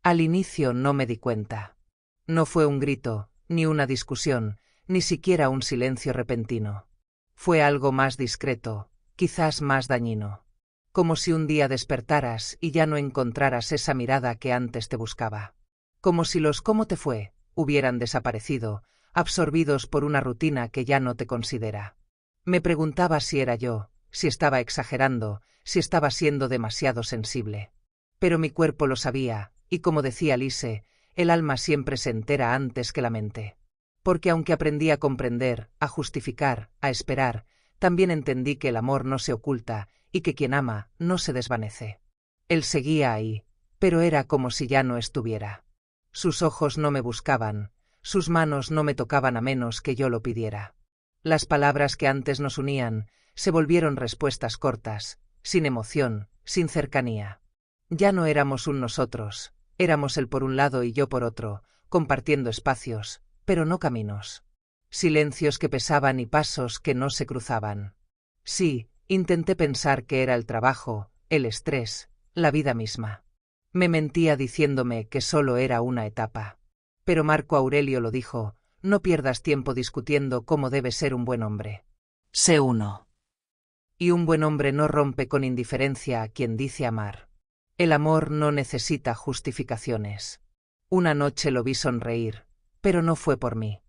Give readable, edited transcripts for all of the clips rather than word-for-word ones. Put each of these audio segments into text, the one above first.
Al inicio no me di cuenta. No fue un grito, ni una discusión, ni siquiera un silencio repentino. Fue algo más discreto, quizás más dañino. Como si un día despertaras y ya no encontraras esa mirada que antes te buscaba. Como si los «¿cómo te fue?» hubieran desaparecido, absorbidos por una rutina que ya no te considera. Me preguntaba si era yo, si estaba exagerando, si estaba siendo demasiado sensible. Pero mi cuerpo lo sabía, y como decía Lise, el alma siempre se entera antes que la mente. Porque aunque aprendí a comprender, a justificar, a esperar, también entendí que el amor no se oculta y que quien ama no se desvanece. Él seguía ahí, pero era como si ya no estuviera. Sus ojos no me buscaban, sus manos no me tocaban a menos que yo lo pidiera. Las palabras que antes nos unían se volvieron respuestas cortas, sin emoción, sin cercanía. Ya no éramos un nosotros, éramos él por un lado y yo por otro, compartiendo espacios, pero no caminos. Silencios que pesaban y pasos que no se cruzaban. Sí, intenté pensar que era el trabajo, el estrés, la vida misma. Me mentía diciéndome que solo era una etapa. Pero Marco Aurelio lo dijo: no pierdas tiempo discutiendo cómo debe ser un buen hombre. Sé uno. Y un buen hombre no rompe con indiferencia a quien dice amar. El amor no necesita justificaciones. Una noche lo vi sonreír, pero no fue por mí.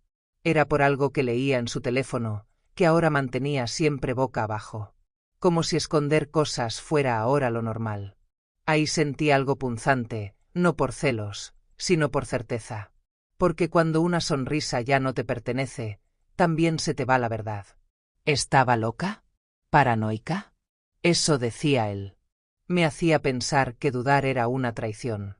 Era por algo que leía en su teléfono, que ahora mantenía siempre boca abajo. Como si esconder cosas fuera ahora lo normal. Ahí sentí algo punzante, no por celos, sino por certeza. Porque cuando una sonrisa ya no te pertenece, también se te va la verdad. ¿Estaba loca? ¿Paranoica? Eso decía él. Me hacía pensar que dudar era una traición.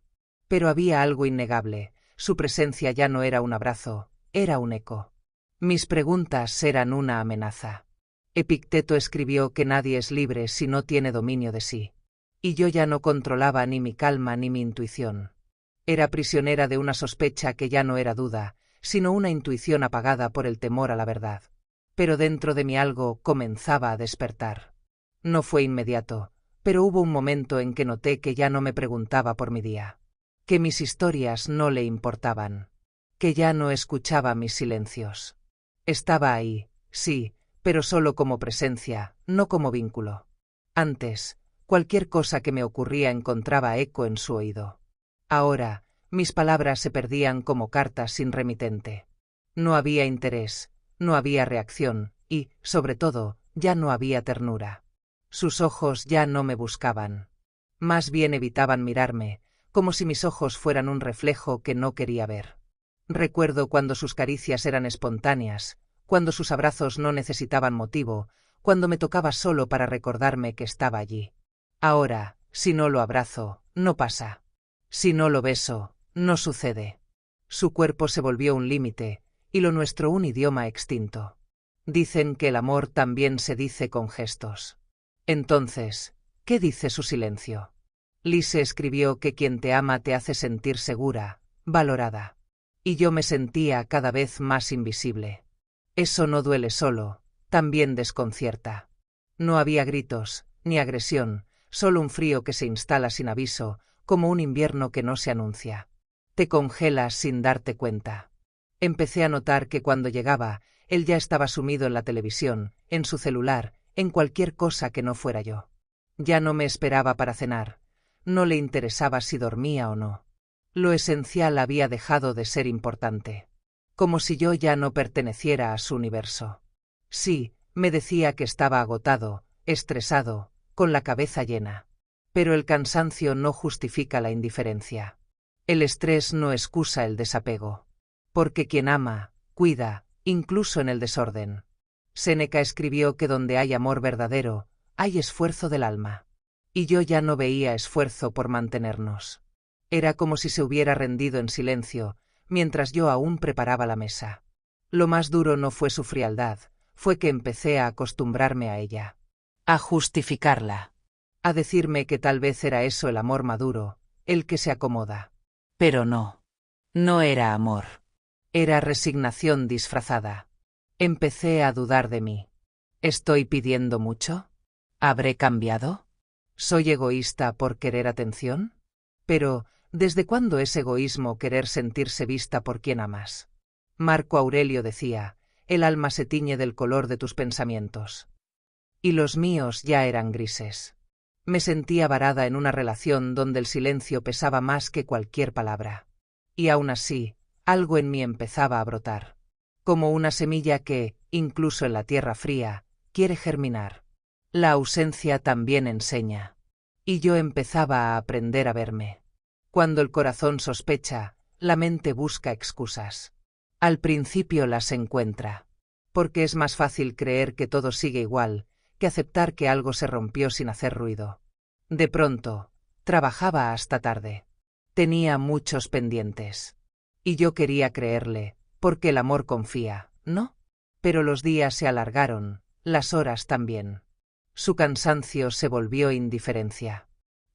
Pero había algo innegable, su presencia ya no era un abrazo, era un eco. Mis preguntas eran una amenaza. Epicteto escribió que nadie es libre si no tiene dominio de sí. Y yo ya no controlaba ni mi calma ni mi intuición. Era prisionera de una sospecha que ya no era duda, sino una intuición apagada por el temor a la verdad. Pero dentro de mí algo comenzaba a despertar. No fue inmediato, pero hubo un momento en que noté que ya no me preguntaba por mi día. Que mis historias no le importaban. Que ya no escuchaba mis silencios. Estaba ahí, sí, pero solo como presencia, no como vínculo. Antes, cualquier cosa que me ocurría encontraba eco en su oído. Ahora, mis palabras se perdían como cartas sin remitente. No había interés, no había reacción y, sobre todo, ya no había ternura. Sus ojos ya no me buscaban. Más bien evitaban mirarme, como si mis ojos fueran un reflejo que no quería ver. Recuerdo cuando sus caricias eran espontáneas, cuando sus abrazos no necesitaban motivo, cuando me tocaba solo para recordarme que estaba allí. Ahora, si no lo abrazo, no pasa. Si no lo beso, no sucede. Su cuerpo se volvió un límite, y lo nuestro un idioma extinto. Dicen que el amor también se dice con gestos. Entonces, ¿qué dice su silencio? Lise escribió que quien te ama te hace sentir segura, valorada. Y yo me sentía cada vez más invisible. Eso no duele solo, también desconcierta. No había gritos, ni agresión, solo un frío que se instala sin aviso, como un invierno que no se anuncia. Te congelas sin darte cuenta. Empecé a notar que cuando llegaba, él ya estaba sumido en la televisión, en su celular, en cualquier cosa que no fuera yo. Ya no me esperaba para cenar. No le interesaba si dormía o no. Lo esencial había dejado de ser importante. Como si yo ya no perteneciera a su universo. Sí, me decía que estaba agotado, estresado, con la cabeza llena. Pero el cansancio no justifica la indiferencia. El estrés no excusa el desapego. Porque quien ama, cuida, incluso en el desorden. Séneca escribió que donde hay amor verdadero, hay esfuerzo del alma. Y yo ya no veía esfuerzo por mantenernos. Era como si se hubiera rendido en silencio, mientras yo aún preparaba la mesa. Lo más duro no fue su frialdad, fue que empecé a acostumbrarme a ella. A justificarla. A decirme que tal vez era eso el amor maduro, el que se acomoda. Pero no. No era amor. Era resignación disfrazada. Empecé a dudar de mí. ¿Estoy pidiendo mucho? ¿Habré cambiado? ¿Soy egoísta por querer atención? Pero, ¿Desde cuándo es egoísmo querer sentirse vista por quien amas? Marco Aurelio decía, el alma se tiñe del color de tus pensamientos. Y los míos ya eran grises. Me sentía varada en una relación donde el silencio pesaba más que cualquier palabra. Y aún así, algo en mí empezaba a brotar. Como una semilla que, incluso en la tierra fría, quiere germinar. La ausencia también enseña. Y yo empezaba a aprender a verme. Cuando el corazón sospecha, la mente busca excusas. Al principio las encuentra. Porque es más fácil creer que todo sigue igual, que aceptar que algo se rompió sin hacer ruido. De pronto, trabajaba hasta tarde. Tenía muchos pendientes. Y yo quería creerle, porque el amor confía, ¿no? Pero los días se alargaron, las horas también. Su cansancio se volvió indiferencia.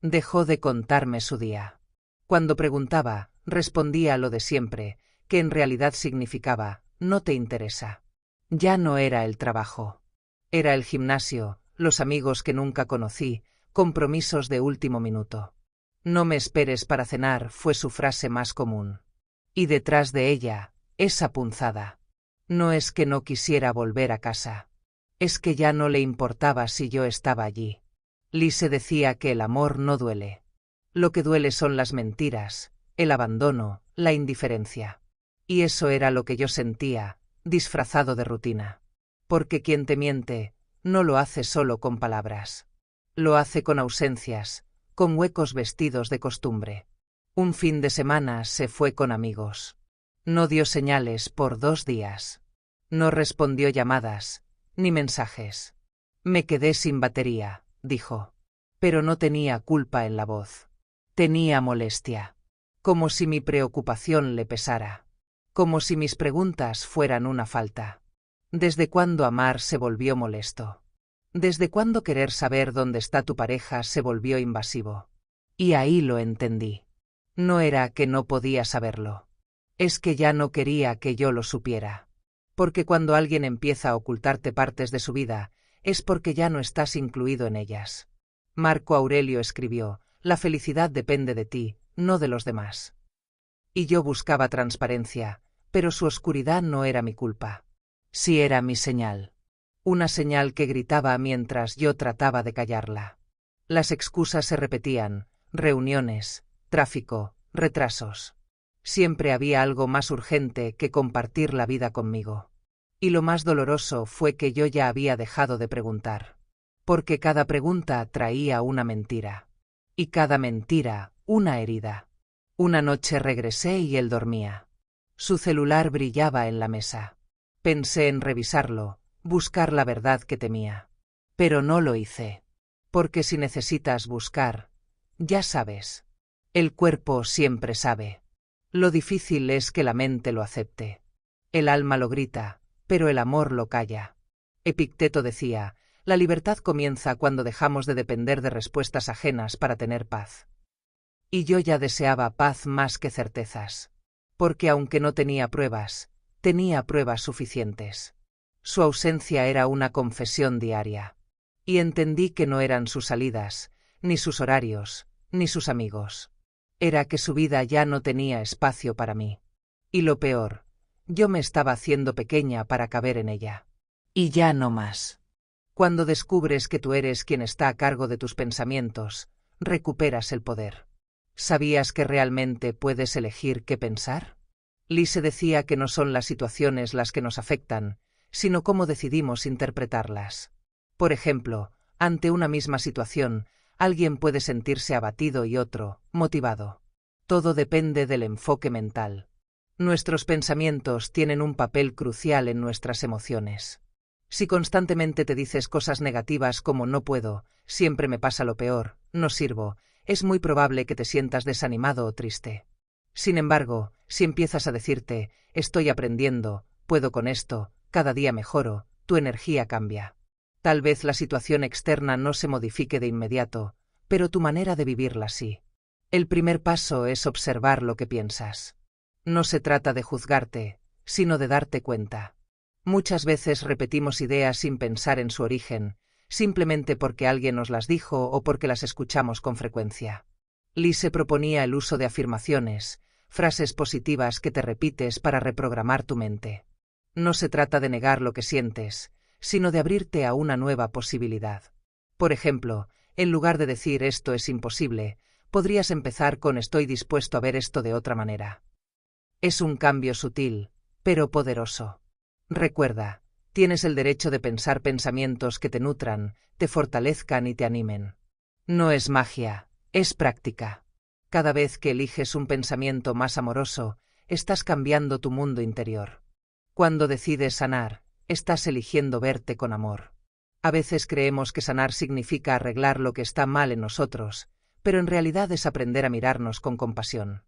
Dejó de contarme su día. Cuando preguntaba, respondía lo de siempre, que en realidad significaba, no te interesa. Ya no era el trabajo. Era el gimnasio, los amigos que nunca conocí, compromisos de último minuto. No me esperes para cenar fue su frase más común. Y detrás de ella, esa punzada. No es que no quisiera volver a casa. Es que ya no le importaba si yo estaba allí. Lise decía que el amor no duele. Lo que duele son las mentiras, el abandono, la indiferencia. Y eso era lo que yo sentía, disfrazado de rutina. Porque quien te miente, no lo hace solo con palabras. Lo hace con ausencias, con huecos vestidos de costumbre. Un fin de semana se fue con amigos. No dio señales por 2 días. No respondió llamadas, ni mensajes. Me quedé sin batería, dijo. Pero no tenía culpa en la voz. Tenía molestia. Como si mi preocupación le pesara. Como si mis preguntas fueran una falta. ¿Desde cuándo amar se volvió molesto? ¿Desde cuándo querer saber dónde está tu pareja se volvió invasivo? Y ahí lo entendí. No era que no podía saberlo. Es que ya no quería que yo lo supiera. Porque cuando alguien empieza a ocultarte partes de su vida, es porque ya no estás incluido en ellas. Marco Aurelio escribió, la felicidad depende de ti, no de los demás. Y yo buscaba transparencia, pero su oscuridad no era mi culpa. Sí era mi señal. Una señal que gritaba mientras yo trataba de callarla. Las excusas se repetían, reuniones, tráfico, retrasos. Siempre había algo más urgente que compartir la vida conmigo. Y lo más doloroso fue que yo ya había dejado de preguntar. Porque cada pregunta traía una mentira. Y cada mentira, una herida. Una noche regresé y él dormía. Su celular brillaba en la mesa. Pensé en revisarlo, buscar la verdad que temía. Pero no lo hice. Porque si necesitas buscar, ya sabes. El cuerpo siempre sabe. Lo difícil es que la mente lo acepte. El alma lo grita, pero el amor lo calla. Epicteto decía, la libertad comienza cuando dejamos de depender de respuestas ajenas para tener paz. Y yo ya deseaba paz más que certezas. Porque aunque no tenía pruebas, tenía pruebas suficientes. Su ausencia era una confesión diaria. Y entendí que no eran sus salidas, ni sus horarios, ni sus amigos. Era que su vida ya no tenía espacio para mí. Y lo peor, yo me estaba haciendo pequeña para caber en ella. Y ya no más. Cuando descubres que tú eres quien está a cargo de tus pensamientos, recuperas el poder. ¿Sabías que realmente puedes elegir qué pensar? Lise decía que no son las situaciones las que nos afectan, sino cómo decidimos interpretarlas. Por ejemplo, ante una misma situación, alguien puede sentirse abatido y otro, motivado. Todo depende del enfoque mental. Nuestros pensamientos tienen un papel crucial en nuestras emociones. Si constantemente te dices cosas negativas como no puedo, siempre me pasa lo peor, no sirvo, es muy probable que te sientas desanimado o triste. Sin embargo, si empiezas a decirte, estoy aprendiendo, puedo con esto, cada día mejoro, tu energía cambia. Tal vez la situación externa no se modifique de inmediato, pero tu manera de vivirla sí. El primer paso es observar lo que piensas. No se trata de juzgarte, sino de darte cuenta. Muchas veces repetimos ideas sin pensar en su origen, simplemente porque alguien nos las dijo o porque las escuchamos con frecuencia. Lise proponía el uso de afirmaciones, frases positivas que te repites para reprogramar tu mente. No se trata de negar lo que sientes, sino de abrirte a una nueva posibilidad. Por ejemplo, en lugar de decir esto es imposible, podrías empezar con estoy dispuesto a ver esto de otra manera. Es un cambio sutil, pero poderoso. Recuerda, tienes el derecho de pensar pensamientos que te nutran, te fortalezcan y te animen. No es magia, es práctica. Cada vez que eliges un pensamiento más amoroso, estás cambiando tu mundo interior. Cuando decides sanar, estás eligiendo verte con amor. A veces creemos que sanar significa arreglar lo que está mal en nosotros, pero en realidad es aprender a mirarnos con compasión.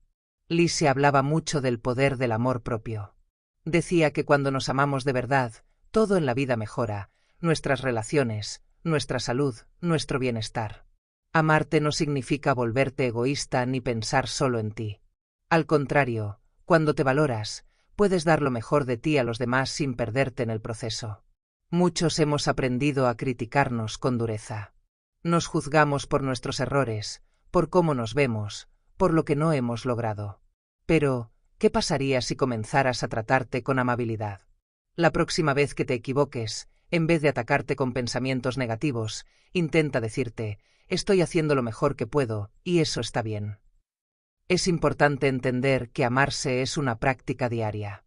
Lise hablaba mucho del poder del amor propio. Decía que cuando nos amamos de verdad, todo en la vida mejora, nuestras relaciones, nuestra salud, nuestro bienestar. Amarte no significa volverte egoísta ni pensar solo en ti. Al contrario, cuando te valoras, puedes dar lo mejor de ti a los demás sin perderte en el proceso. Muchos hemos aprendido a criticarnos con dureza. Nos juzgamos por nuestros errores, por cómo nos vemos, por lo que no hemos logrado. Pero, ¿qué pasaría si comenzaras a tratarte con amabilidad? La próxima vez que te equivoques, en vez de atacarte con pensamientos negativos, intenta decirte, estoy haciendo lo mejor que puedo, y eso está bien. Es importante entender que amarse es una práctica diaria.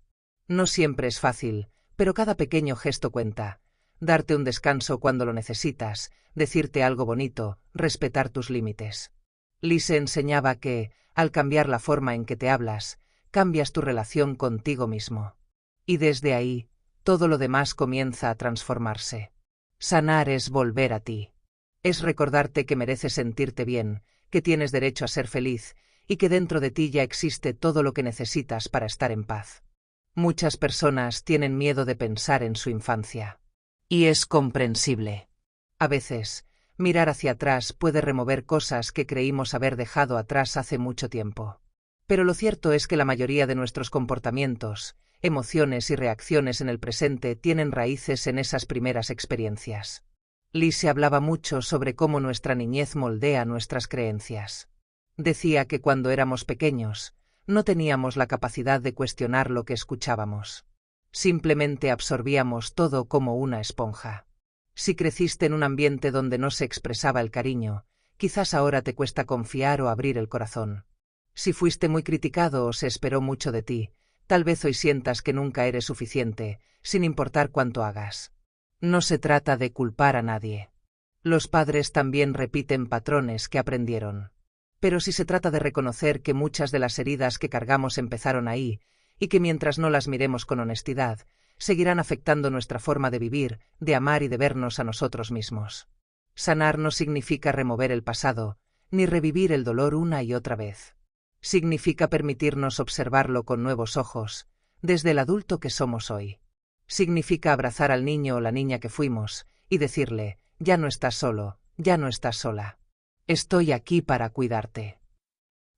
No siempre es fácil, pero cada pequeño gesto cuenta. Darte un descanso cuando lo necesitas, decirte algo bonito, respetar tus límites. Lise enseñaba que, al cambiar la forma en que te hablas, cambias tu relación contigo mismo. Y desde ahí, todo lo demás comienza a transformarse. Sanar es volver a ti. Es recordarte que mereces sentirte bien, que tienes derecho a ser feliz, y que dentro de ti ya existe todo lo que necesitas para estar en paz. Muchas personas tienen miedo de pensar en su infancia. Y es comprensible. A veces, mirar hacia atrás puede remover cosas que creímos haber dejado atrás hace mucho tiempo. Pero lo cierto es que la mayoría de nuestros comportamientos, emociones y reacciones en el presente tienen raíces en esas primeras experiencias. Lise hablaba mucho sobre cómo nuestra niñez moldea nuestras creencias. Decía que cuando éramos pequeños, no teníamos la capacidad de cuestionar lo que escuchábamos. Simplemente absorbíamos todo como una esponja. Si creciste en un ambiente donde no se expresaba el cariño, quizás ahora te cuesta confiar o abrir el corazón. Si fuiste muy criticado o se esperó mucho de ti, tal vez hoy sientas que nunca eres suficiente, sin importar cuánto hagas. No se trata de culpar a nadie. Los padres también repiten patrones que aprendieron. Pero sí se trata de reconocer que muchas de las heridas que cargamos empezaron ahí, y que mientras no las miremos con honestidad, seguirán afectando nuestra forma de vivir, de amar y de vernos a nosotros mismos. Sanar no significa remover el pasado, ni revivir el dolor una y otra vez. Significa permitirnos observarlo con nuevos ojos, desde el adulto que somos hoy. Significa abrazar al niño o la niña que fuimos, y decirle, ya no estás solo, ya no estás sola. Estoy aquí para cuidarte.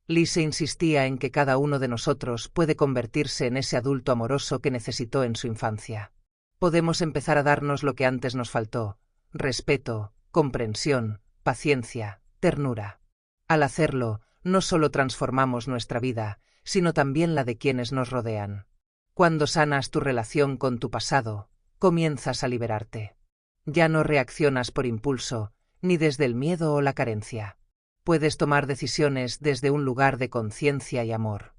Lise insistía en que cada uno de nosotros puede convertirse en ese adulto amoroso que necesitó en su infancia. Podemos empezar a darnos lo que antes nos faltó: respeto, comprensión, paciencia, ternura. Al hacerlo, no solo transformamos nuestra vida, sino también la de quienes nos rodean. Cuando sanas tu relación con tu pasado, comienzas a liberarte. Ya no reaccionas por impulso, ni desde el miedo o la carencia. Puedes tomar decisiones desde un lugar de conciencia y amor.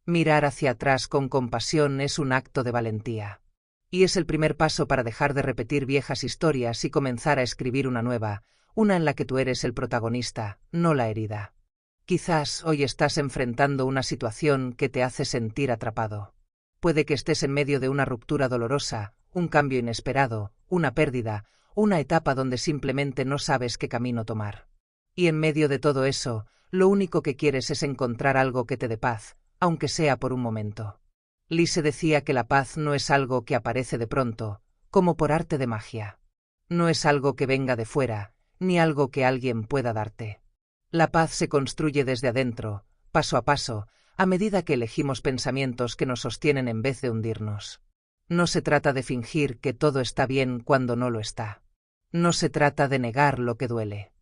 Mirar hacia atrás con compasión es un acto de valentía. Y es el primer paso para dejar de repetir viejas historias y comenzar a escribir una nueva, una en la que tú eres el protagonista, no la herida. Quizás hoy estás enfrentando una situación que te hace sentir atrapado. Puede que estés en medio de una ruptura dolorosa, un cambio inesperado, una pérdida, una etapa donde simplemente no sabes qué camino tomar. Y en medio de todo eso, lo único que quieres es encontrar algo que te dé paz, aunque sea por un momento. Lise decía que la paz no es algo que aparece de pronto, como por arte de magia. No es algo que venga de fuera, ni algo que alguien pueda darte. La paz se construye desde adentro, paso a paso, a medida que elegimos pensamientos que nos sostienen en vez de hundirnos. No se trata de fingir que todo está bien cuando no lo está. No se trata de negar lo que duele.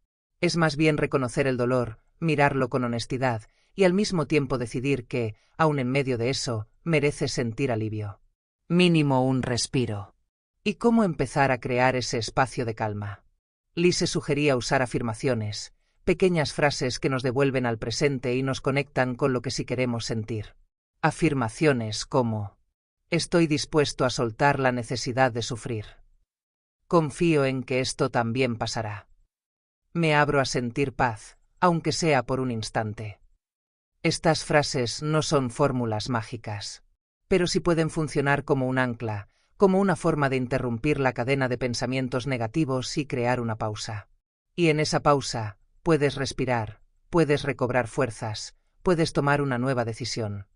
Es más bien reconocer el dolor, mirarlo con honestidad, y al mismo tiempo decidir que, aun en medio de eso, mereces sentir alivio. Mínimo un respiro. ¿Y cómo empezar a crear ese espacio de calma? Lise sugería usar afirmaciones, pequeñas frases que nos devuelven al presente y nos conectan con lo que sí queremos sentir. Afirmaciones como: estoy dispuesto a soltar la necesidad de sufrir. Confío en que esto también pasará. Me abro a sentir paz, aunque sea por un instante. Estas frases no son fórmulas mágicas, pero sí pueden funcionar como un ancla, como una forma de interrumpir la cadena de pensamientos negativos y crear una pausa. Y en esa pausa, puedes respirar, puedes recobrar fuerzas, puedes tomar una nueva decisión.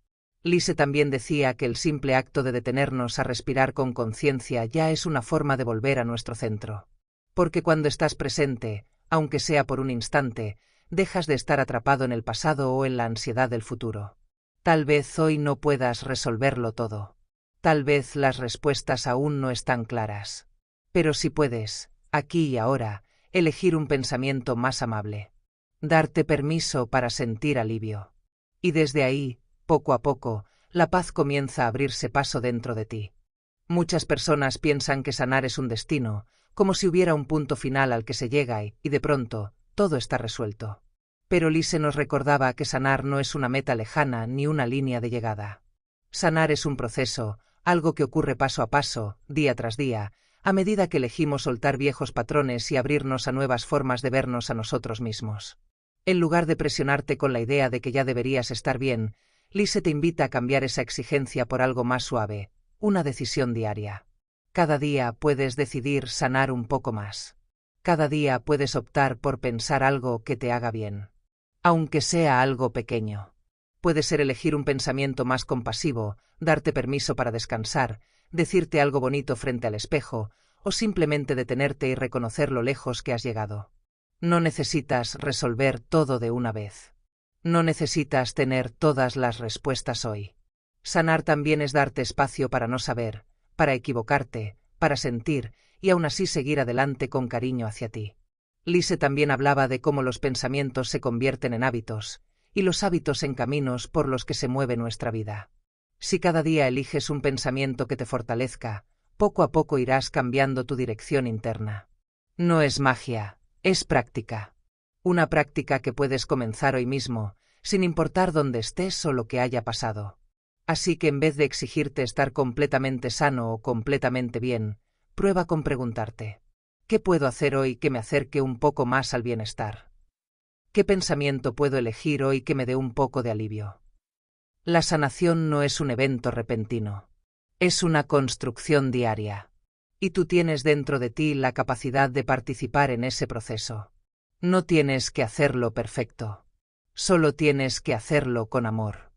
Lise también decía que el simple acto de detenernos a respirar con conciencia ya es una forma de volver a nuestro centro. Porque cuando estás presente, aunque sea por un instante, dejas de estar atrapado en el pasado o en la ansiedad del futuro. Tal vez hoy no puedas resolverlo todo. Tal vez las respuestas aún no están claras. Pero si puedes, aquí y ahora, elegir un pensamiento más amable. Darte permiso para sentir alivio. Y desde ahí, poco a poco, la paz comienza a abrirse paso dentro de ti. Muchas personas piensan que sanar es un destino, como si hubiera un punto final al que se llega y de pronto, todo está resuelto. Pero Lise nos recordaba que sanar no es una meta lejana ni una línea de llegada. Sanar es un proceso, algo que ocurre paso a paso, día tras día, a medida que elegimos soltar viejos patrones y abrirnos a nuevas formas de vernos a nosotros mismos. En lugar de presionarte con la idea de que ya deberías estar bien, Lise te invita a cambiar esa exigencia por algo más suave, una decisión diaria. Cada día puedes decidir sanar un poco más. Cada día puedes optar por pensar algo que te haga bien. Aunque sea algo pequeño. Puede ser elegir un pensamiento más compasivo, darte permiso para descansar, decirte algo bonito frente al espejo, o simplemente detenerte y reconocer lo lejos que has llegado. No necesitas resolver todo de una vez. No necesitas tener todas las respuestas hoy. Sanar también es darte espacio para no saber, para equivocarte, para sentir, y aún así seguir adelante con cariño hacia ti. Lise también hablaba de cómo los pensamientos se convierten en hábitos, y los hábitos en caminos por los que se mueve nuestra vida. Si cada día eliges un pensamiento que te fortalezca, poco a poco irás cambiando tu dirección interna. No es magia, es práctica. Una práctica que puedes comenzar hoy mismo, sin importar dónde estés o lo que haya pasado. Así que en vez de exigirte estar completamente sano o completamente bien, prueba con preguntarte: ¿qué puedo hacer hoy que me acerque un poco más al bienestar? ¿Qué pensamiento puedo elegir hoy que me dé un poco de alivio? La sanación no es un evento repentino. Es una construcción diaria. Y tú tienes dentro de ti la capacidad de participar en ese proceso. No tienes que hacerlo perfecto. Solo tienes que hacerlo con amor.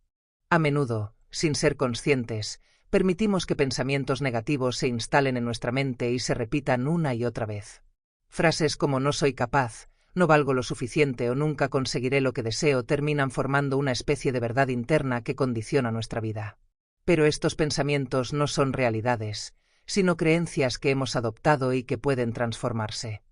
A menudo, sin ser conscientes, permitimos que pensamientos negativos se instalen en nuestra mente y se repitan una y otra vez. Frases como no soy capaz, no valgo lo suficiente o nunca conseguiré lo que deseo terminan formando una especie de verdad interna que condiciona nuestra vida. Pero estos pensamientos no son realidades, sino creencias que hemos adoptado y que pueden transformarse.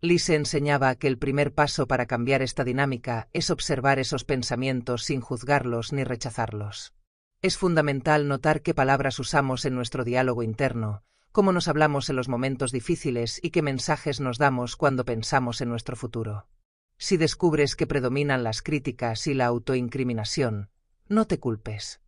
Lise enseñaba que el primer paso para cambiar esta dinámica es observar esos pensamientos sin juzgarlos ni rechazarlos. Es fundamental notar qué palabras usamos en nuestro diálogo interno, cómo nos hablamos en los momentos difíciles y qué mensajes nos damos cuando pensamos en nuestro futuro. Si descubres que predominan las críticas y la autoincriminación, no te culpes.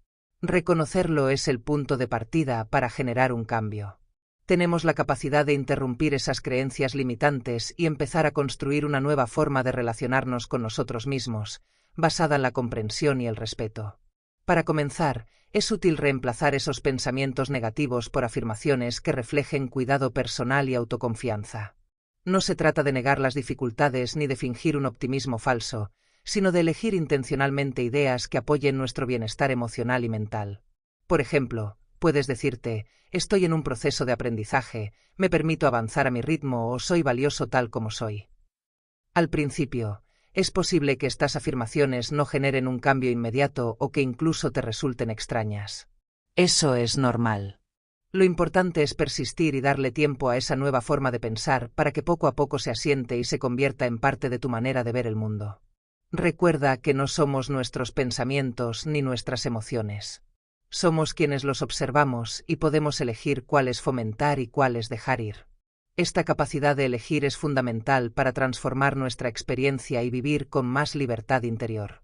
Reconocerlo es el punto de partida para generar un cambio. Tenemos la capacidad de interrumpir esas creencias limitantes y empezar a construir una nueva forma de relacionarnos con nosotros mismos, basada en la comprensión y el respeto. Para comenzar, es útil reemplazar esos pensamientos negativos por afirmaciones que reflejen cuidado personal y autoconfianza. No se trata de negar las dificultades ni de fingir un optimismo falso, sino de elegir intencionalmente ideas que apoyen nuestro bienestar emocional y mental. Por ejemplo, puedes decirte: estoy en un proceso de aprendizaje, me permito avanzar a mi ritmo o soy valioso tal como soy. Al principio, es posible que estas afirmaciones no generen un cambio inmediato o que incluso te resulten extrañas. Eso es normal. Lo importante es persistir y darle tiempo a esa nueva forma de pensar para que poco a poco se asiente y se convierta en parte de tu manera de ver el mundo. Recuerda que no somos nuestros pensamientos ni nuestras emociones. Somos quienes los observamos y podemos elegir cuáles fomentar y cuáles dejar ir. Esta capacidad de elegir es fundamental para transformar nuestra experiencia y vivir con más libertad interior.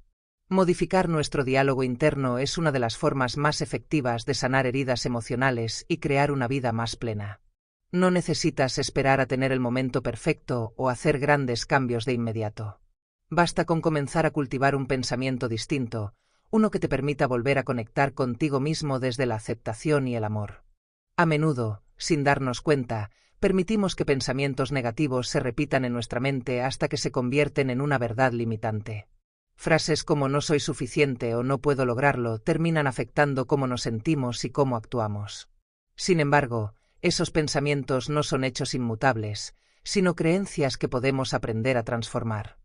Modificar nuestro diálogo interno es una de las formas más efectivas de sanar heridas emocionales y crear una vida más plena. No necesitas esperar a tener el momento perfecto o hacer grandes cambios de inmediato. Basta con comenzar a cultivar un pensamiento distinto, uno que te permita volver a conectar contigo mismo desde la aceptación y el amor. A menudo, sin darnos cuenta, permitimos que pensamientos negativos se repitan en nuestra mente hasta que se convierten en una verdad limitante. Frases como no soy suficiente o no puedo lograrlo terminan afectando cómo nos sentimos y cómo actuamos. Sin embargo, esos pensamientos no son hechos inmutables, sino creencias que podemos aprender a transformar.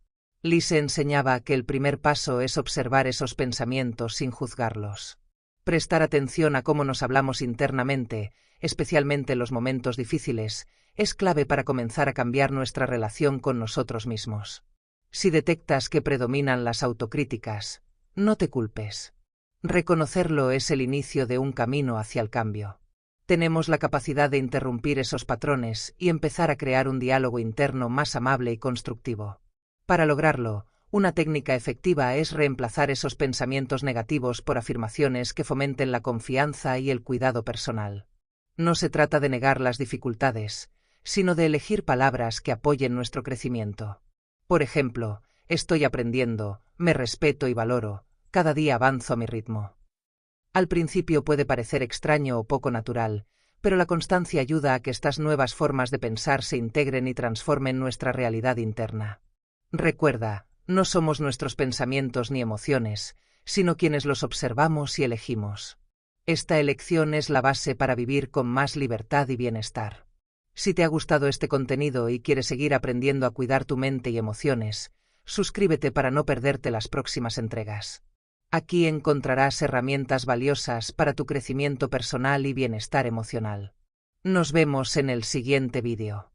Lise enseñaba que el primer paso es observar esos pensamientos sin juzgarlos. Prestar atención a cómo nos hablamos internamente, especialmente en los momentos difíciles, es clave para comenzar a cambiar nuestra relación con nosotros mismos. Si detectas que predominan las autocríticas, no te culpes. Reconocerlo es el inicio de un camino hacia el cambio. Tenemos la capacidad de interrumpir esos patrones y empezar a crear un diálogo interno más amable y constructivo. Para lograrlo, una técnica efectiva es reemplazar esos pensamientos negativos por afirmaciones que fomenten la confianza y el cuidado personal. No se trata de negar las dificultades, sino de elegir palabras que apoyen nuestro crecimiento. Por ejemplo, estoy aprendiendo, me respeto y valoro, cada día avanzo a mi ritmo. Al principio puede parecer extraño o poco natural, pero la constancia ayuda a que estas nuevas formas de pensar se integren y transformen nuestra realidad interna. Recuerda, no somos nuestros pensamientos ni emociones, sino quienes los observamos y elegimos. Esta elección es la base para vivir con más libertad y bienestar. Si te ha gustado este contenido y quieres seguir aprendiendo a cuidar tu mente y emociones, suscríbete para no perderte las próximas entregas. Aquí encontrarás herramientas valiosas para tu crecimiento personal y bienestar emocional. Nos vemos en el siguiente vídeo.